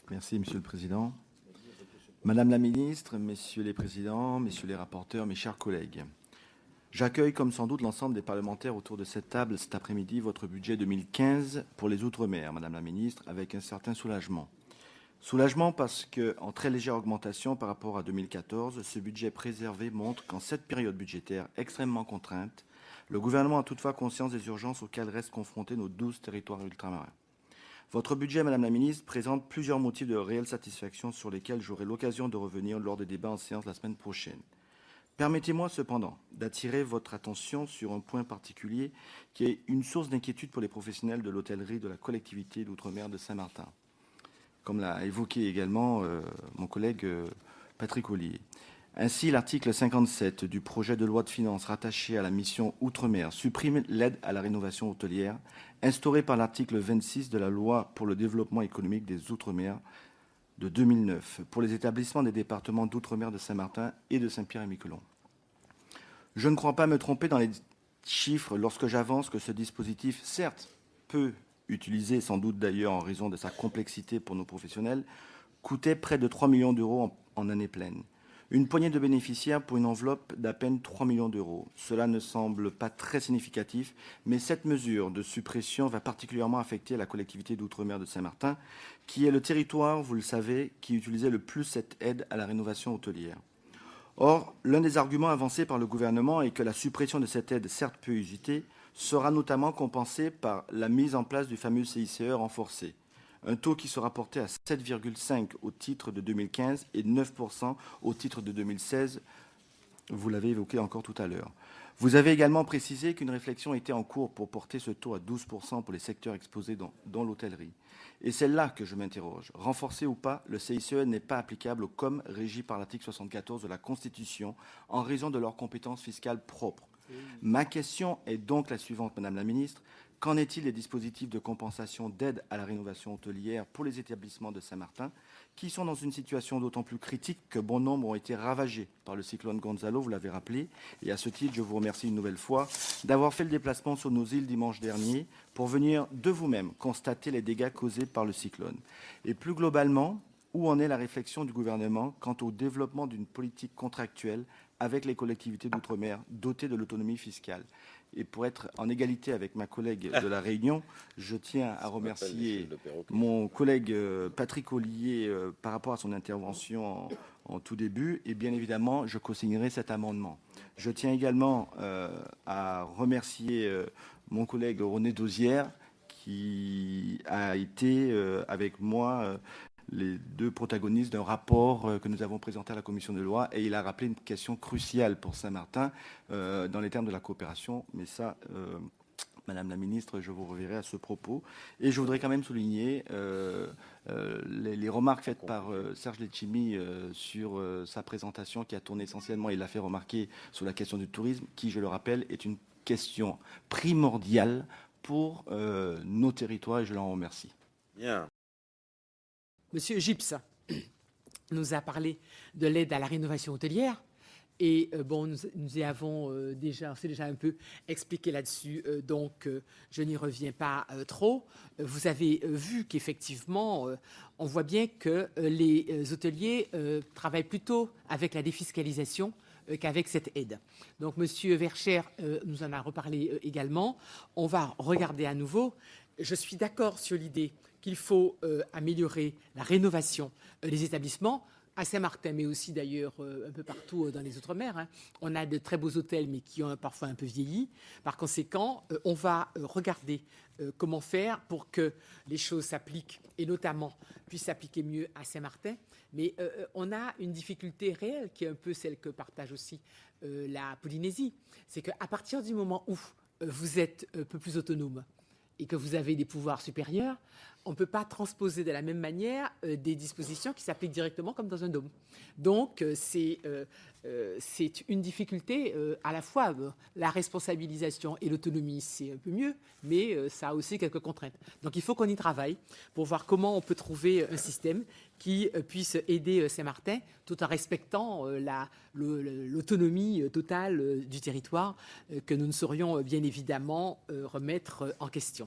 Merci, Monsieur le Président. Madame la Ministre, Messieurs les Présidents, Messieurs les rapporteurs, mes chers collègues, j'accueille, comme sans doute l'ensemble des parlementaires autour de cette table cet après-midi, votre budget 2015 pour les Outre-mer, Madame la Ministre, avec un certain soulagement. Soulagement parce qu'en très légère augmentation par rapport à 2014, ce budget préservé montre qu'en cette période budgétaire extrêmement contrainte, le gouvernement a toutefois conscience des urgences auxquelles restent confrontés nos 12 territoires ultramarins. Votre budget, Madame la Ministre, présente plusieurs motifs de réelle satisfaction sur lesquels j'aurai l'occasion de revenir lors des débats en séance la semaine prochaine. Permettez-moi cependant d'attirer votre attention sur un point particulier qui est une source d'inquiétude pour les professionnels de l'hôtellerie de la collectivité d'outre-mer de Saint-Martin, comme l'a évoqué également mon collègue Patrick Ollier. Ainsi, l'article 57 du projet de loi de finances rattaché à la mission Outre-mer supprime l'aide à la rénovation hôtelière instaurée par l'article 26 de la loi pour le développement économique des Outre-mer de 2009 pour les établissements des départements d'Outre-mer de Saint-Martin et de Saint-Pierre-et-Miquelon. Je ne crois pas me tromper dans les chiffres lorsque j'avance que ce dispositif, certes peu utilisé, sans doute d'ailleurs en raison de sa complexité pour nos professionnels, coûtait près de 3 millions d'euros en année pleine. Une poignée de bénéficiaires pour une enveloppe d'à peine 3 millions d'euros. Cela ne semble pas très significatif, mais cette mesure de suppression va particulièrement affecter la collectivité d'outre-mer de Saint-Martin, qui est le territoire, vous le savez, qui utilisait le plus cette aide à la rénovation hôtelière. Or, l'un des arguments avancés par le gouvernement est que la suppression de cette aide, certes peu usitée, sera notamment compensée par la mise en place du fameux CICE renforcé. Un taux qui sera porté à 7,5 au titre de 2015 et 9% au titre de 2016. Vous l'avez évoqué encore tout à l'heure. Vous avez également précisé qu'une réflexion était en cours pour porter ce taux à 12% pour les secteurs exposés dans l'hôtellerie. Et c'est là que je m'interroge. Renforcé ou pas, le CICE n'est pas applicable aux COM régis par l'article 74 de la Constitution en raison de leurs compétences fiscales propres. Ma question est donc la suivante, Madame la Ministre. Qu'en est-il des dispositifs de compensation d'aide à la rénovation hôtelière pour les établissements de Saint-Martin qui sont dans une situation d'autant plus critique que bon nombre ont été ravagés par le cyclone Gonzalo, vous l'avez rappelé. Et à ce titre, je vous remercie une nouvelle fois d'avoir fait le déplacement sur nos îles dimanche dernier pour venir de vous-même constater les dégâts causés par le cyclone. Et plus globalement, où en est la réflexion du gouvernement quant au développement d'une politique contractuelle avec les collectivités d'outre-mer dotées de l'autonomie fiscale? Et pour être en égalité avec ma collègue de La Réunion, je tiens à remercier mon collègue Patrick Ollier par rapport à son intervention en tout début. Et bien évidemment, je co-signerai cet amendement. Je tiens également à remercier mon collègue René Dosière qui a été avec moi les deux protagonistes d'un rapport que nous avons présenté à la commission des lois, et il a rappelé une question cruciale pour Saint-Martin dans les termes de la coopération. Mais ça, Madame la Ministre, je vous reverrai à ce propos. Et je voudrais quand même souligner les remarques faites par Serge Letchimy sur sa présentation qui a tourné essentiellement, il l'a fait remarquer, sur la question du tourisme, qui, je le rappelle, est une question primordiale pour nos territoires, et je l'en remercie. Bien. Monsieur Gips nous a parlé de l'aide à la rénovation hôtelière. Et bon, nous y avons déjà, on s'est déjà un peu expliqué là-dessus, donc je n'y reviens pas trop. Vous avez vu qu'effectivement, on voit bien que les hôteliers travaillent plutôt avec la défiscalisation qu'avec cette aide. Donc, Monsieur Vercher nous en a reparlé également. On va regarder à nouveau. Je suis d'accord sur l'idée qu'il faut améliorer la rénovation des établissements à Saint-Martin, mais aussi d'ailleurs un peu partout dans les Outre-mer. Hein. On a de très beaux hôtels, mais qui ont parfois un peu vieilli. Par conséquent, on va regarder comment faire pour que les choses s'appliquent, et notamment puissent s'appliquer mieux à Saint-Martin. Mais on a une difficulté réelle, qui est un peu celle que partage aussi la Polynésie. C'est qu'à partir du moment où vous êtes un peu plus autonome et que vous avez des pouvoirs supérieurs, on ne peut pas transposer de la même manière des dispositions qui s'appliquent directement comme dans un dôme. Donc, c'est une difficulté à la fois. La responsabilisation et l'autonomie, c'est un peu mieux, mais ça a aussi quelques contraintes. Donc, il faut qu'on y travaille pour voir comment on peut trouver un système qui puisse aider Saint-Martin tout en respectant l'autonomie totale du territoire que nous ne saurions bien évidemment remettre en question.